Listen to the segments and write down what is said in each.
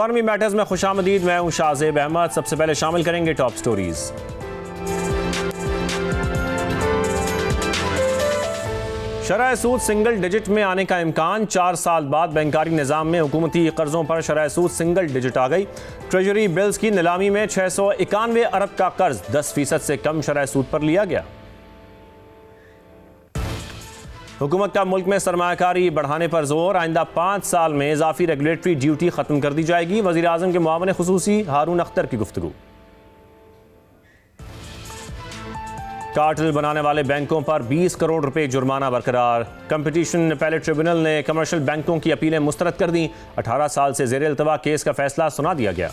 Economy matters में खुशामदीद। मैं हूं शाहजेब अहमद। सबसे पहले शामिल करेंगे टॉप स्टोरीज। शरह सूद सिंगल डिजिट में आने का इम्कान। 4 साल बाद बैंकारी निज़ाम में हुकूमती कर्जों पर शरह सूद सिंगल डिजिट आ गई। ट्रेजरी बिल्स की नीलामी में 691 अरब का कर्ज 10% से कम शरह सूद पर लिया गया। हुकूमत का मुल्क में सरमायाकारी बढ़ाने पर जोर। आइंदा 5 साल में इजाफी रेगुलेटरी ड्यूटी खत्म कर दी जाएगी। वज़ीर आज़म के मुआविन खुसूसी हारून अख्तर की गुफ्तगू। कार्टेल बनाने वाले बैंकों पर 20 करोड़ रुपए जुर्माना बरकरार। कंपटीशन अपीलेट ट्रिब्यूनल ने कमर्शियल बैंकों की अपीलें मुस्तरद कर दी। 18 साल से ज़ेर इल्तवा केस का फैसला सुना दिया गया।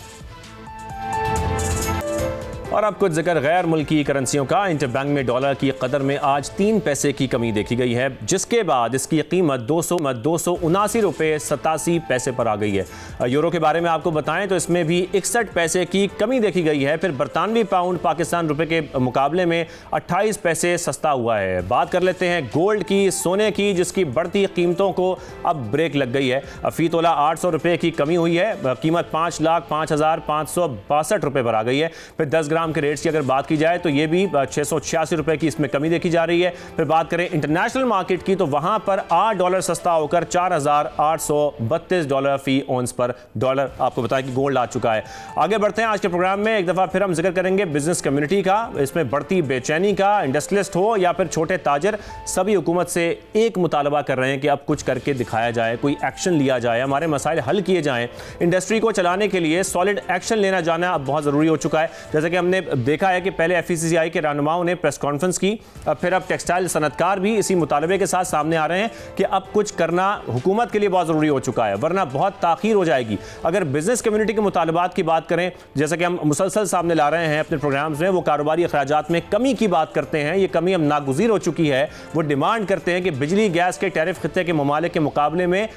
और अब कुछ जिक्र गैर मुल्की करेंसियों का। इंटरबैंक में डॉलर की कदर में आज 3 पैसे की कमी देखी गई है, जिसके बाद इसकी कीमत 279 रुपये 87 पैसे पर आ गई है। यूरो के बारे में आपको बताएं तो इसमें भी 61 पैसे की कमी देखी गई है। फिर बरतानवी पाउंड पाकिस्तान रुपए के मुकाबले में 28 पैसे सस्ता हुआ है। बात कर लेते हैं गोल्ड की, सोने की, जिसकी बढ़ती कीमतों को अब ब्रेक लग गई है। फी तोला 800 रुपये की कमी हुई है। कीमत 5,05,562 रुपये पर आ गई है। फिर 10 ग्राम के रेट्स की अगर बात की जाए तो ये भी 686 रुपए की इसमें कमी देखी जा रही है। फिर बात करें इंटरनेशनल मार्केट की तो वहां पर $8 सस्ता होकर $4,832 फी ऑन्स पर डॉलर आपको बताएं कि गोल्ड आ चुका है। आगे बढ़ते हैं। आज के प्रोग्राम में एक दफा फिर हम जिक्र करेंगे बिजनेस कम्युनिटी का। इसमें बढ़ती बेचैनी का। इंडस्ट्रियलिस्ट हो या फिर छोटे ताजर, सभी हुकूमत से एक मुतालबा कर रहे हैं कि अब कुछ करके दिखाया जाए, कोई एक्शन लिया जाए, हमारे मसाइल हल किए जाएं। इंडस्ट्री को चलाने के लिए सॉलिड एक्शन लेना जाना अब बहुत ज़रूरी हो चुका है। जैसे कि हमने देखा है कि पहले FECCI के रहनुमाओं ने प्रेस कॉन्फ्रेंस की, फिर अब टेक्सटाइल सनतकार भी इसी मुतालबे के साथ सामने आ रहे हैं कि अब कुछ करना हुकूमत के लिए बहुत ज़रूरी हो चुका है, वरना बहुत ताख़ीर हो जाएगी। अगर बिजनेस कम्युनिटी के मुतालबात की बात करें, जैसे कि हम मुसलसल सामने ला रहे हैं अपने प्रोग्राम्स में, वो कारोबारी अखराजात में कमी की बात करते हैं। ये कमी अब नागुज़ीर हो चुकी है। वो डिमांड करते हैं कि बिजली गैस के टैरिफ खित्ते के ममालिक के मुकाबले में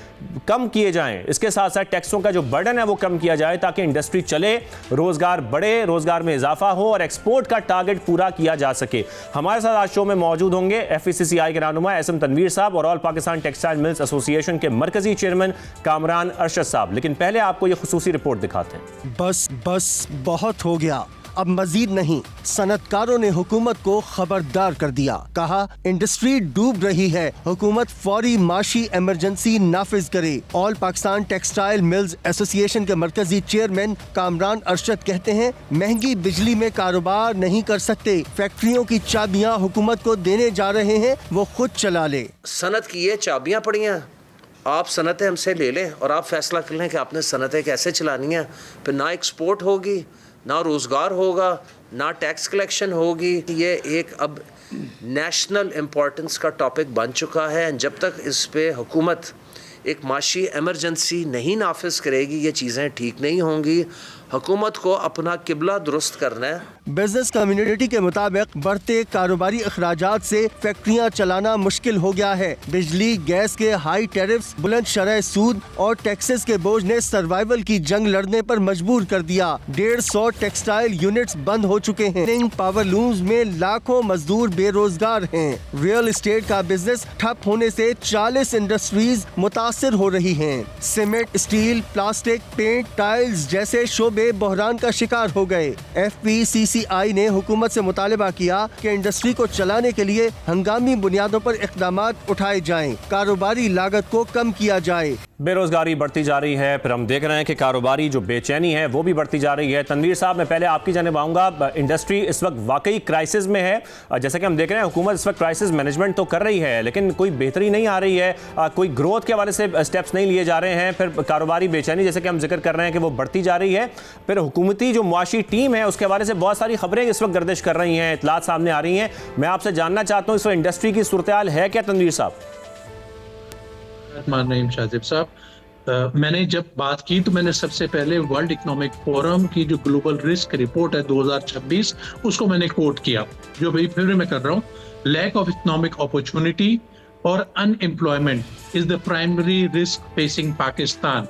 कम किए जाएँ। इसके साथ साथ टैक्सों का जो बर्डन है वो कम किया जाए ताकि इंडस्ट्री चले, रोज़गार बढ़े, रोज़गार में इजाफा हो और एक्सपोर्ट का टारगेट पूरा किया जा सके। हमारे साथ आज शो में मौजूद होंगे FECCI के रहनुमा SM तनवीर साहब और all Pakistan textile mills association के मरकजी चेयरमैन कामरान अरशद साहब। लेकिन पहले आपको यह खुसूसी रिपोर्ट दिखाते हैं। बस बहुत हो गया, अब मजीद नहीं। सनतकारों ने हुकूमत को खबरदार कर दिया। कहा इंडस्ट्री डूब रही है, हुकूमत फौरी माशी इमरजेंसी नाफिज करे। All Pakistan textile mills association के मरकजी चेयरमैन कामरान अरशद कहते हैं महंगी बिजली में कारोबार नहीं कर सकते। फैक्ट्रियों की चाबियां हुकूमत को देने जा रहे हैं, वो खुद चला ले। सनत की ये चाबियां पड़ी हैं, आप सनतें हमसे ले लें और आप फैसला कर लें कि आपने सनतें कैसे चलानी हैं। फिर ना एक्सपोर्ट होगी, ना रोज़गार होगा, ना टैक्स कलेक्शन होगी। ये एक अब नेशनल इम्पोर्टेंस का टॉपिक बन चुका है। जब तक इस पे हुकूमत एक माशी एमरजेंसी नहीं नाफिज करेगी, ये चीज़ें ठीक नहीं होंगी। हुकूमत को अपना किबला दुरुस्त करना है। बिजनेस कम्युनिटी के मुताबिक बढ़ते कारोबारी अखराजात से फैक्ट्रियां चलाना मुश्किल हो गया है। बिजली गैस के हाई टैरिफ्स, बुलंद शरह सूद और टैक्सेस के बोझ ने सर्वाइवल की जंग लड़ने पर मजबूर कर दिया। 150 टेक्सटाइल यूनिट्स बंद हो चुके हैं। पावर लूम्स में लाखों मजदूर बेरोजगार हैं। रियल एस्टेट का बिजनेस ठप होने से 40 इंडस्ट्रीज मुतासिर हो रही हैं। Cement, steel, plastic, paint, tiles जैसे शोबे बहरान का शिकार हो गए। FECCI ने हुकूमत से मुतालबा किया कि इंडस्ट्री को चलाने के लिए हंगामी बुनियादों पर इक़दामात उठाए जाएं, कारोबारी लागत को कम किया जाए। बेरोजगारी बढ़ती जा रही है, फिर हम देख रहे हैं कि कारोबारी जो बेचैनी है वो भी बढ़ती जा रही है। तनवीर साहब, मैं पहले आपकी जानिब आऊँगा। इंडस्ट्री इस वक्त वाकई क्राइसिस में है। जैसे कि हम देख रहे हैं हुकूमत इस वक्त क्राइसिस मैनेजमेंट तो कर रही है, लेकिन कोई बेहतरी नहीं आ रही है, कोई ग्रोथ के हवाले से स्टेप्स नहीं लिए जा रहे हैं। फिर कारोबारी बेचैनी जैसे कि हम जिक्र कर रहे हैं कि वो बढ़ती जा रही है। फिर हुकूमती जो मुआशी टीम है उसके हवाले से बहुत सारी खबरें इस वक्त गर्दिश कर रही हैं, इतलात सामने आ रही हैं। मैं आपसे जानना चाहता हूँ इस वक्त इंडस्ट्री की सूरत हाल है क्या तनवीर साहब? शाहजेब साहब, मैंने जब बात की तो मैंने सबसे पहले वर्ल्ड इकोनॉमिक फोरम की जो ग्लोबल रिस्क रिपोर्ट है 2026 उसको मैंने कोट किया, जो भाई फिर मैं कर रहा हूँ। लैक ऑफ इकोनॉमिक अपॉर्चुनिटी और unemployment is the primary risk facing Pakistan.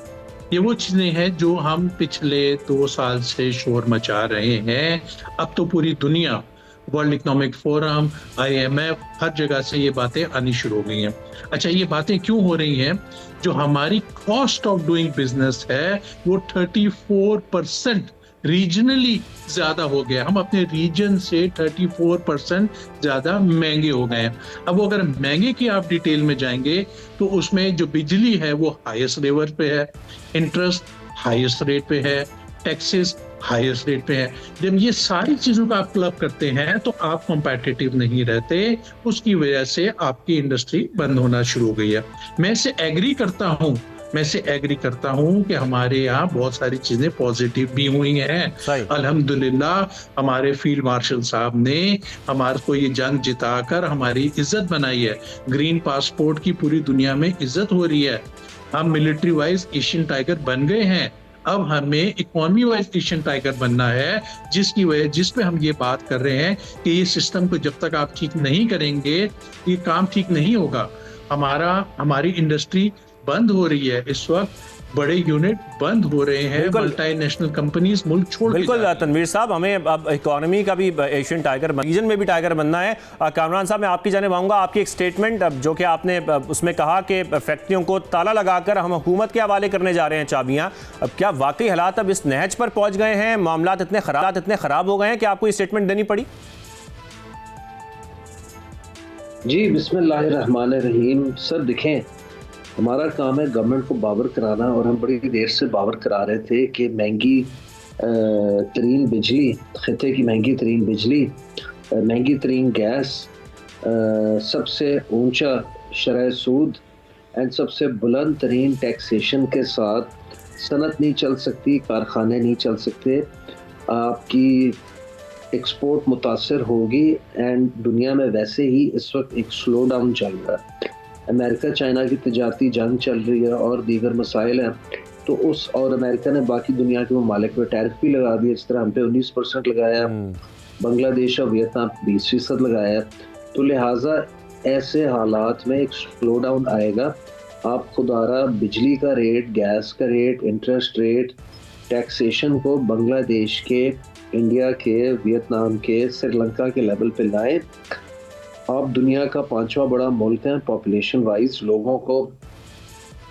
ये वो चीजें हैं जो हम पिछले 2 साल से शोर मचा रहे हैं। अब तो पूरी दुनिया वर्ल्ड इकोनॉमिक फोरम, IMF, हर जगह से ये बातें आनी शुरू हो गई हैं। अच्छा, ये बातें क्यों हो रही हैं? जो हमारी कॉस्ट ऑफ डूइंग बिजनेस है वो 34% रीजनली ज्यादा हो गया। हम अपने रीजन से 34% ज्यादा महंगे हो गए हैं। अब वो अगर महंगे की आप डिटेल में जाएंगे तो उसमें जो बिजली है वो हाईएस्ट लेवल पे है, इंटरेस्ट हाईएस्ट रेट पे है, टैक्सेस हाईएस्ट रेट पे है। जब ये सारी चीजों का आप क्लब करते हैं तो आप कॉम्पिटिटिव नहीं रहते, उसकी वजह से आपकी इंडस्ट्री बंद होना शुरू हो गई है। मैं इससे एग्री करता हूं कि हमारे यहाँ बहुत सारी चीजें पॉजिटिव भी हुई हैं। अल्हम्दुलिल्लाह हमारे फील्ड मार्शल साहब ने हमारे को ये जंग जिताकर हमारी इज्जत बनाई है। ग्रीन पासपोर्ट की पूरी दुनिया में इज्जत हो रही है। हम मिलिट्री वाइज एशियन टाइगर बन गए हैं। अब हमें इकोनॉमी वाइज एशियन टाइगर बनना है, जिस पे हम ये बात कर रहे हैं कि ये सिस्टम को जब तक आप ठीक नहीं करेंगे ये काम ठीक नहीं होगा। हमारी इंडस्ट्री बंद हो रही है इस वक्त, बड़े यूनिट बंद हो रहे हैं, मल्टीनेशनल कंपनीज मुल्क छोड़ बिल्कुल तनवीर साहब, हमें अब इकोनॉमी का भी एशियन टाइगर, रीजन में भी टाइगर बनना है। कामरान साहब, मैं आपकी जाने आऊँगा। आपकी एक स्टेटमेंट जो कि आपने उसमें कहा कि फैक्ट्रियों को ताला लगाकर हम हुकूमत के हवाले करने जा रहे हैं चाबियाँ। अब क्या वाकई हालात अब इस नहज पर पहुँच गए हैं, मामला इतने ख़राब हो गए हैं कि आपको ये स्टेटमेंट देनी पड़ी? जी, बिस्मिल्लाहिर्रहमानिर्रहीम। सर देखें, हमारा काम है गवर्नमेंट को बावर कराना, और हम बड़ी देर से बावर करा रहे थे कि महंगी तरीन बिजली, खिते की महंगी तरीन बिजली, महंगी तरीन गैस, सबसे ऊंचा शरह सूद एंड सबसे बुलंद तरीन टैक्सेशन के साथ सनत नहीं चल सकती, कारखाने नहीं चल सकते, आपकी एक्सपोर्ट मुतासर होगी। एंड दुनिया में वैसे ही इस वक्त एक स्लो डाउन चल रहा है। अमेरिका चाइना की तजारती जंग चल रही है और दीगर मसाइल हैं, तो और अमेरिका ने बाकी दुनिया के ममालिक पर टैरिफ भी लगा दिया। इस तरह हम पे 19% लगाया, बांग्लादेश और वियतनाम 20% लगाया। तो लिहाजा ऐसे हालात में एक स्लो डाउन आएगा। आप खुदारा बिजली का रेट, गैस का रेट, इंटरेस्ट रेट, टैक्सेशन को बांग्लादेश के, इंडिया के, वियतनाम के, श्रीलंका के लेवल पे लाएं। आप दुनिया का 5वां बड़ा मुल्क है पॉपुलेशन वाइज, लोगों को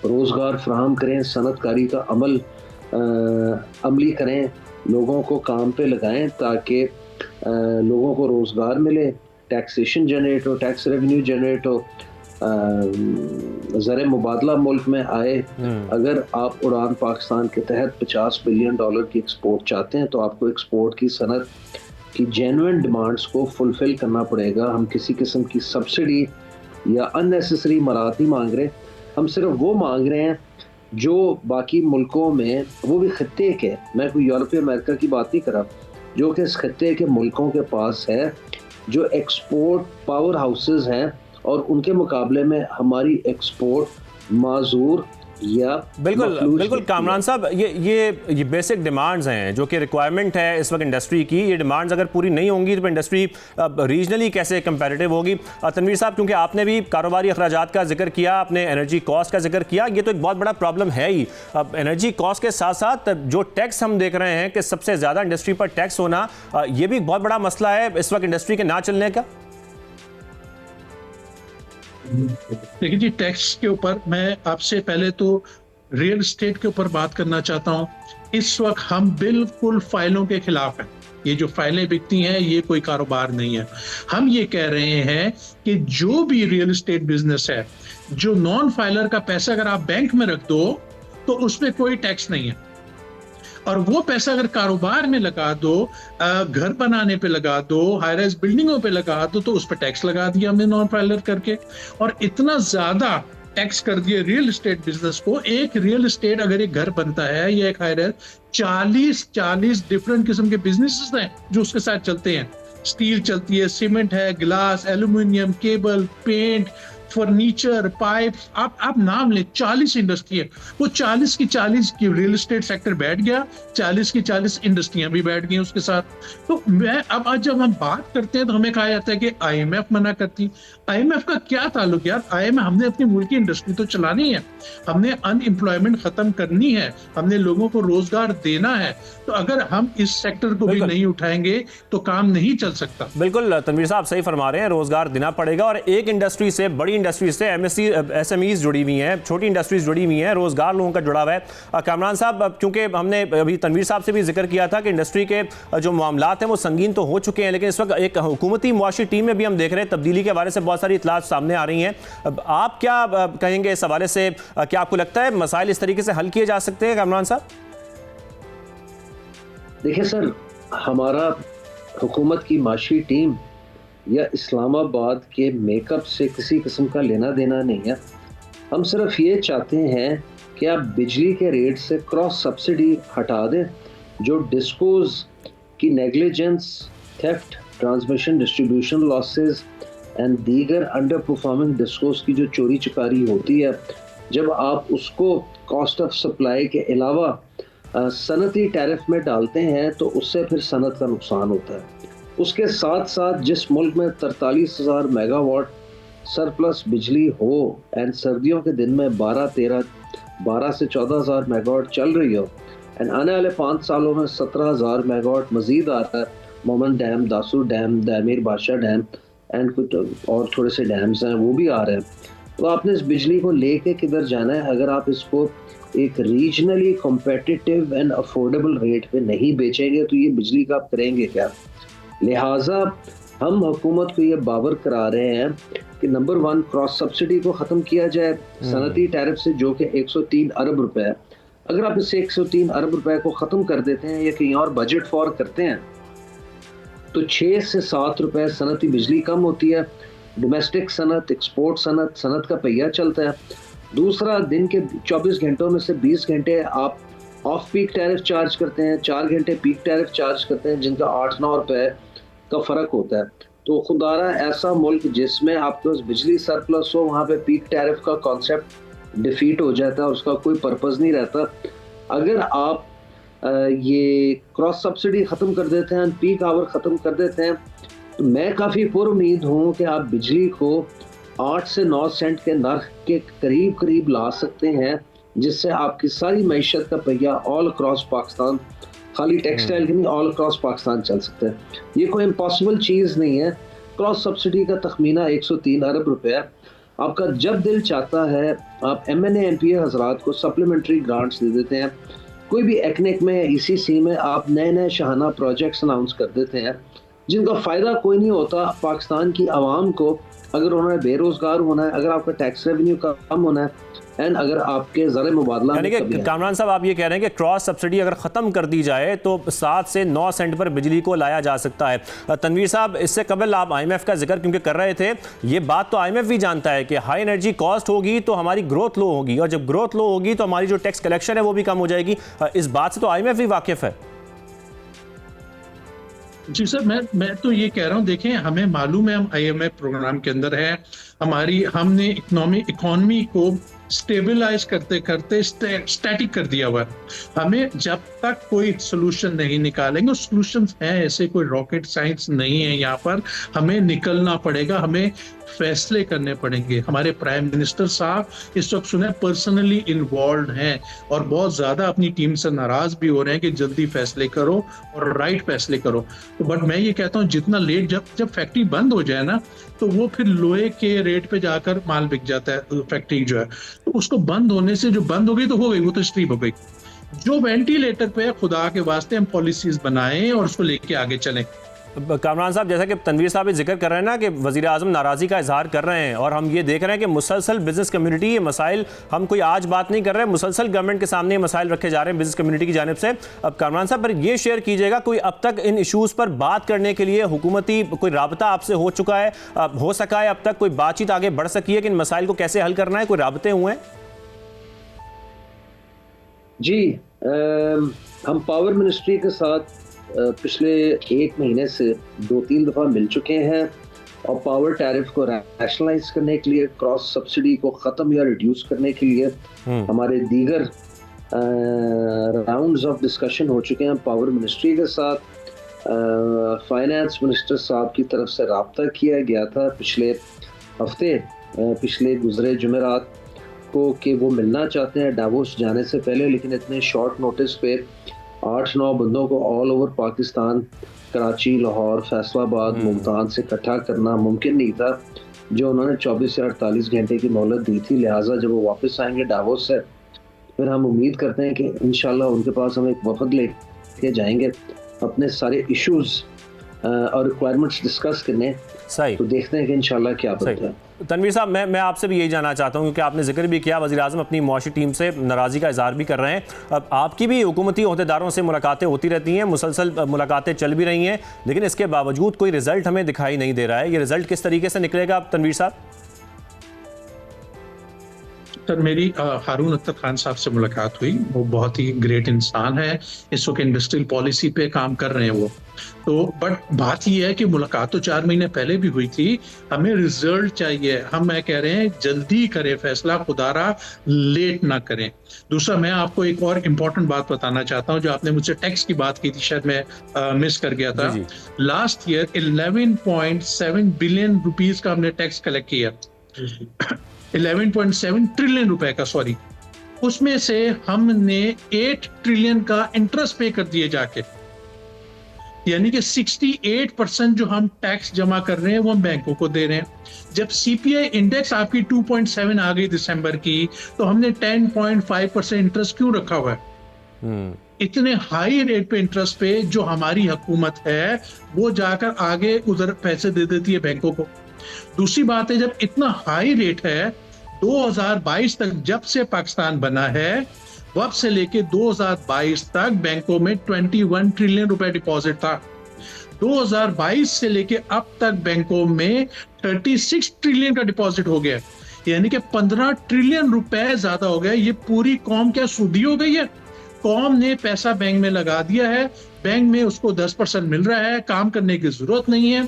रोज़गार फराहम करें, सनतकारी का अमली करें, लोगों को काम पे लगाएं ताकि लोगों को रोज़गार मिले, टैक्सेशन जनरेट हो, टैक्स रेवेन्यू जनरेट हो, ज़र मुबादला मुल्क में आए। अगर आप उड़ान पाकिस्तान के तहत $50 बिलियन की एक्सपोर्ट चाहते हैं तो आपको एक्सपोर्ट की सनत की जेन्युइन डिमांड्स को फुलफिल करना पड़ेगा। हम किसी किस्म की सब्सिडी या अननेसेसरी मराहत नहीं मांग रहे, हम सिर्फ वो मांग रहे हैं जो बाकी मुल्कों में, वो भी खत्ते के, मैं कोई यूरोपीय अमेरिका की बात नहीं कर रहा, जो कि इस खत्ते के मुल्कों के पास है, जो एक्सपोर्ट पावर हाउसेस हैं, और उनके मुकाबले में हमारी एक्सपोर्ट माजूर या बिल्कुल कामरान साहब, ये बेसिक डिमांड्स हैं जो कि रिक्वायरमेंट है इस वक्त इंडस्ट्री की। ये डिमांड्स अगर पूरी नहीं होंगी तो इंडस्ट्री रीजनली कैसे कंपैरेटिव होगी? तनवीर साहब, क्योंकि आपने भी कारोबारी अखराजात का जिक्र किया, आपने एनर्जी कॉस्ट का जिक्र किया, ये तो एक बहुत बड़ा प्रॉब्लम है ही। अब एनर्जी कॉस्ट के साथ साथ जो टैक्स हम देख रहे हैं कि सबसे ज़्यादा इंडस्ट्री पर टैक्स होना, ये भी एक बहुत बड़ा मसला है इस वक्त इंडस्ट्री के ना चलने का। देखिए जी, टैक्स के ऊपर मैं आपसे पहले तो रियल एस्टेट के ऊपर बात करना चाहता हूं। इस वक्त हम बिल्कुल फाइलों के खिलाफ हैं। ये जो फाइलें बिकती हैं ये कोई कारोबार नहीं है। हम ये कह रहे हैं कि जो भी रियल एस्टेट बिजनेस है, जो नॉन फाइलर का पैसा अगर आप बैंक में रख दो तो उसमें कोई टैक्स नहीं है, और वो पैसा अगर कारोबार में लगा दो, घर बनाने पे लगा दो, हाई राइज बिल्डिंगों पे लगा दो, तो उस पर टैक्स लगा दिया हमने नॉन फाइलर करके। और इतना ज्यादा टैक्स कर दिया रियल एस्टेट बिजनेस को। एक रियल एस्टेट अगर एक घर बनता है या एक हाई राइज, 40 डिफरेंट किस्म के बिजनेसेस हैं जो उसके साथ चलते हैं। स्टील चलती है, सीमेंट है, glass, aluminium, cable, paint, furniture, pipes, आप नाम ले, 40 इंडस्ट्री है। वो 40 की 40 की रियल एस्टेट सेक्टर बैठ गया, 40 की 40 इंडस्ट्रियां भी बैठ गई उसके साथ। तो मैं अब आज जब हम बात करते हैं तो हमें कहा जाता है कि IMF मना करती। IMF का क्या ताल्लुक यार? IMF, हमने अपनी मुल्क की इंडस्ट्री तो चलानी है, हमने अनएम्प्लॉयमेंट खत्म करनी है, हमने लोगों को रोजगार देना है। तो अगर हम इस सेक्टर को भी नहीं उठाएंगे तो काम नहीं चल सकता। बिल्कुल तनवीर साहब सही फरमा रहे हैं, रोजगार देना पड़ेगा। और एक इंडस्ट्री से, बड़ी इंडस्ट्री से SMEs जुड़ी हुई हैं, छोटी इंडस्ट्रीज जुड़ी हुई हैं, रोजगार लोगों का जुड़ा हुआ है। कामरान साहब, क्योंकि हमने अभी तनवीर साहब से भी जिक्र किया था कि इंडस्ट्री के जो मामलात हैं वो संगीन तो हो चुके हैं, लेकिन इस वक्त एक हुकूमती मुआशी टीम में भी हम देख रहे हैं तब्दीली के हवाले से बहुत सारी इतलात सामने आ रही हैं। आप क्या कहेंगे इस हवाले से? क्या आपको लगता है मसाइल इस तरीके से हल किए जा सकते हैं कामरान साहब? देखिए सर, हमारा हुकूमत की माशी टीम या इस्लामाबाद के मेकअप से किसी किस्म का लेना देना नहीं है। हम सिर्फ ये चाहते हैं कि आप बिजली के रेट से क्रॉस सब्सिडी हटा दें। जो डिस्कोज की negligence, theft, transmission, distribution losses and दीगर अंडर परफॉर्मिंग डिस्कोज की जो चोरी चकारी होती है, जब आप उसको कॉस्ट ऑफ सप्लाई के अलावा सनती टैरिफ में डालते हैं तो उससे फिर सनत का नुकसान होता है। उसके साथ साथ जिस मुल्क में 43,000 मेगावाट सरप्लस बिजली हो एंड सर्दियों के दिन में 12 से 14,000 मेगावाट चल रही हो एंड आने वाले 5 सालों में 17,000 मेगावाट मजीद आ रहा है। मोमन डैम, दासू डैम, दामिर बादशाह डैम एंड कुछ और थोड़े से डैम्स हैं वो भी आ रहे हैं। तो आपने इस बिजली को लेके किधर जाना है? अगर आप इसको एक regionally competitive and affordable rate पे नहीं बेचेंगे तो ये बिजली का आप करेंगे क्या? लिहाजा हम हुकूमत को ये बावर करा रहे हैं कि नंबर 1, क्रॉस सब्सिडी को ख़त्म किया जाए सनती टैरिफ से, जो कि 103 अरब रुपए है। अगर आप इससे 103 अरब रुपए को ख़त्म कर देते हैं या कहीं और बजट फॉर करते हैं तो 6 से 7 रुपए सनती बिजली कम होती है। डोमेस्टिक सनत, एक्सपोर्ट सनत का पहिया चलता है। दूसरा, दिन के 24 घंटों में से 20 घंटे आप ऑफ पीक टैरिफ चार्ज करते हैं, 4 घंटे पीक टैरिफ चार्ज करते हैं, जिनका 8-9 रुपए का फ़र्क होता है। तो खुदारा ऐसा मुल्क जिसमें आपके पास बिजली सरप्लस हो, वहाँ पे पीक टैरिफ का कॉन्सेप्ट डिफीट हो जाता है, उसका कोई पर्पज़ नहीं रहता। अगर आप ये क्रॉस सब्सिडी ख़त्म कर देते हैं, पीक आवर ख़त्म कर देते हैं, तो मैं काफ़ी पुरुम्मीद हूँ कि आप बिजली को 8 से 9 सेंट के नर्ख के करीब ला सकते हैं, जिससे आपकी सारी मईशत का पहिया ऑल अक्रॉस पाकिस्तान, खाली टेक्सटाइल की नहीं, ऑल अक्रॉस पाकिस्तान चल सकता है। ये कोई इम्पॉसिबल चीज़ नहीं है। क्रॉस सब्सिडी का तखमीना 103 अरब रुपए है। आपका जब दिल चाहता है आप MNA MPA हजरात को सप्लीमेंट्री ग्रांट्स दे देते हैं। कोई भी एक्निक में, ECC में आप नए शाहाना प्रोजेक्ट्स अनाउंस कर देते हैं, जिनका फ़ायदा कोई नहीं होता पाकिस्तान की आवाम को। अगर उन्होंने बेरोज़गार होना है, अगर आपका टैक्स रेवेन्यू कम होना है एंड अगर आपके ज़र मुबादला, यानी कि कामरान साहब आप ये कह रहे हैं कि क्रॉस सब्सिडी अगर ख़त्म कर दी जाए तो 7 से 9 सेंट पर बिजली को लाया जा सकता है। तनवीर साहब, इससे कबल आप IMF का जिक्र क्योंकि कर रहे थे, ये बात तो IMF भी जानता है कि हाई एनर्जी कॉस्ट होगी तो हमारी ग्रोथ लो होगी, और जब ग्रोथ लो होगी तो हमारी जो टैक्स कलेक्शन है वो भी कम हो जाएगी। इस बात से तो IMF भी वाकिफ है। जी सर, मैं तो ये कह रहा हूँ, देखें, हमें मालूम है हम IMF प्रोग्राम के अंदर है, हमने इकोनॉमी को स्टेबलाइज करते करते स्टैटिक कर दिया हुआ है। हमें जब तक कोई सोल्यूशन नहीं निकालेंगे, सोल्यूशंस हैं ऐसे, कोई रॉकेट साइंस नहीं है यहाँ पर, हमें निकलना पड़ेगा, हमें फैसले करने पड़ेंगे। हमारे प्राइम मिनिस्टर साहब इस वक्त सुने पर्सनली इन्वॉल्व हैं और बहुत ज्यादा अपनी टीम से नाराज भी हो रहे हैं कि जल्दी फैसले करो और राइट फैसले करो। तो बट मैं ये कहता हूँ जितना लेट, जब फैक्ट्री बंद हो जाए ना, तो वो फिर लोहे के रेट पे जाकर माल बिक जाता है फैक्ट्री जो है, तो उसको बंद होने से, जो बंद हो गई तो हो गई, वो तो स्ट्रीप हो गई। जो वेंटिलेटर पे, खुदा के वास्ते हम पॉलिसीज बनाएं और उसको लेके आगे चलें। कामरान साहब, जैसा कि तनवीर साहब जिक्र कर रहे हैं ना कि वज़ीर आज़म नाराज़ी का इजहार कर रहे हैं, और हम ये देख रहे हैं कि मुसलसल बिजनेस कम्युनिटी ये मसाइल, हम कोई आज बात नहीं कर रहे हैं, मुसलसल गवर्नमेंट के सामने ये मसाइल रखे जा रहे हैं बिजनेस कम्युनिटी की जानिब से। अब कामरान साहब पर ये शेयर कीजिएगा, कोई अब तक इन इशूज़ पर बात करने के लिए हुकूमती कोई राबता आपसे हो चुका है, हो सका है अब तक, कोई बातचीत आगे बढ़ सकी है कि इन मसाइल को कैसे हल करना है, कोई राबते हुए हैं? जी, हम पावर मिनिस्ट्री के साथ पिछले 1 महीने से 2-3 दफ़ा मिल चुके हैं और पावर टैरिफ को रैशनलाइज करने के लिए, क्रॉस सब्सिडी को ख़त्म या रिड्यूस करने के लिए हमारे दीगर राउंड्स ऑफ डिस्कशन हो चुके हैं पावर मिनिस्ट्री के साथ। फाइनेंस मिनिस्टर साहब की तरफ से रब्ता किया गया था पिछले हफ्ते, पिछले गुजरे जुमेरात को, कि वो मिलना चाहते हैं डावोस जाने से पहले, लेकिन इतने शॉर्ट नोटिस पे 8-9 बंदों को ऑल ओवर पाकिस्तान, कराची, लाहौर, फैसलाबाद, मुल्तान से इकट्ठा करना मुमकिन नहीं था, जो उन्होंने 24 से 48 घंटे की मोहलत दी थी। लिहाजा जब वो वापस आएंगे डावोस से, फिर हम उम्मीद करते हैं कि इंशाल्लाह उनके पास हम एक वफद लेके जाएंगे अपने सारे इश्यूज और रिक्वायरमेंट्स डिस्कस करने। सही, तो देखते हैं कि इंशाल्लाह क्या बनता है। तनवीर साहब, मैं आपसे भी यही जानना चाहता हूँ, क्योंकि आपने जिक्र भी किया वज़ीर आज़म अपनी मुआशी टीम से नाराज़गी का इज़हार भी कर रहे हैं। अब आपकी भी हुकूमती अहदेदारों से मुलाकातें होती रहती हैं, मुसलसल मुलाकातें चल भी रही हैं, लेकिन इसके बावजूद कोई रिज़ल्ट हमें दिखाई नहीं दे रहा है। ये रिज़ल्ट किस तरीके से निकलेगा तनवीर साहब? सर, मेरी हारून अख्तर खान साहब से मुलाकात हुई। वो बहुत ही ग्रेट इंसान है, इस वक्त इंडस्ट्रियल पॉलिसी पे काम कर रहे हैं वो। तो बट बात ये है कि मुलाकात तो 4 महीने पहले भी हुई थी, हमें रिजल्ट चाहिए। मैं कह रहे हैं जल्दी करें फैसला, खुदारा लेट ना करें। दूसरा, मैं आपको एक और इम्पोर्टेंट बात बताना चाहता हूँ, जो आपने मुझसे टैक्स की बात की थी, शायद मैं मिस कर गया था। लास्ट ईयर 11.7 बिलियन रुपीज का हमने टैक्स कलेक्ट किया, 11.7 ट्रिलियन रुपए का, सॉरी। उसमें से हमने 8 ट्रिलियन का इंटरेस्ट पे कर दिए जाके, यानी कि 68% जो हम टैक्स जमा कर रहे हैं वो हम बैंकों को दे रहे हैं। जब सीपीआई इंडेक्स आपकी 2.7 आ गई दिसंबर की, तो हमने 10.5% इंटरेस्ट क्यों रखा हुआ है? इतने हाई रेट पे इंटरेस्ट पे जो हमारी हुकूमत है वो जाकर आगे उधर पैसे दे देती है बैंकों को। दूसरी बात है, जब इतना हाई रेट है, 2022 तक जब से पाकिस्तान बना है, वब से लेके 2022 तक बैंकों में 21 ट्रिलियन रुपए डिपॉजिट था। 2022 से लेके अब तक बैंकों में 36 ट्रिलियन का डिपॉजिट हो गया, यानी कि 15 ट्रिलियन रुपए ज्यादा हो गया। ये पूरी कौम क्या सूदी हो गई है? कौम ने पैसा बैंक में लगा दिया है, बैंक में उसको 10% मिल रहा है, काम करने की जरूरत नहीं है।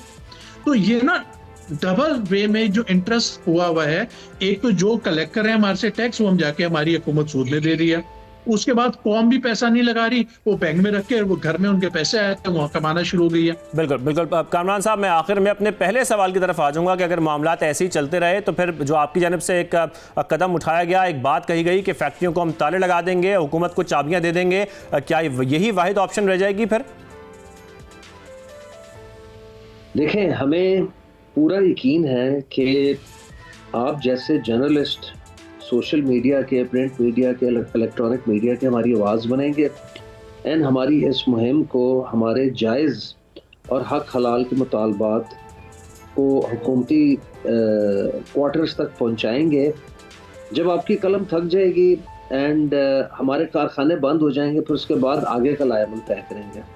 तो ये ना डबल वे में जो इंटरेस्ट हुआ है, एक तो जो कलेक्ट कर रहे हैं हमारे से टैक्स, वो हम जाके हमारी हुकूमत सूद में दे रही है। उसके बाद कौम भी पैसा नहीं लगा रही, वो बैंक में रख के वो घर में उनके पैसे आए थे, वहाँ कमाना शुरू हो गई है। बिल्कुल बिल्कुल। कामरान साहब, मैं आखिर में अपने पहले सवाल की तरफ आ जाऊंगा कि अगर मामला ऐसे ही चलते रहे तो फिर जो आपकी जानिब से एक कदम उठाया गया, एक बात कही गई कि फैक्ट्रियों को हम ताले लगा देंगे, हुकूमत को चाबियां दे देंगे, क्या यही वाहिद ऑप्शन रह जाएगी फिर? देखें, हमें पूरा यकीन है कि आप जैसे जर्नलिस्ट सोशल मीडिया के, प्रिंट मीडिया के, इलेक्ट्रॉनिक मीडिया के हमारी आवाज़ बनेंगे एंड हमारी इस मुहिम को, हमारे जायज़ और हक हलाल के मुतालबात को हुकूमती क्वार्टर्स तक पहुंचाएंगे। जब आपकी कलम थक जाएगी एंड हमारे कारखाने बंद हो जाएंगे, फिर उसके बाद आगे का लायमल तय करेंगे।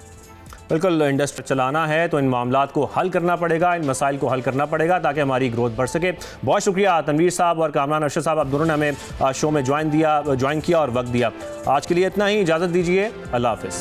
बिल्कुल, इंडस्ट्री चलाना है तो इन मामलात को हल करना पड़ेगा, इन मसाइल को हल करना पड़ेगा ताकि हमारी ग्रोथ बढ़ सके। बहुत शुक्रिया तनवीर साहब और कामरान अरशद साहब, आप दोनों ने हमें शो में ज्वाइन किया और वक्त दिया। आज के लिए इतना ही, इजाज़त दीजिए, अल्लाह हाफ़िज़।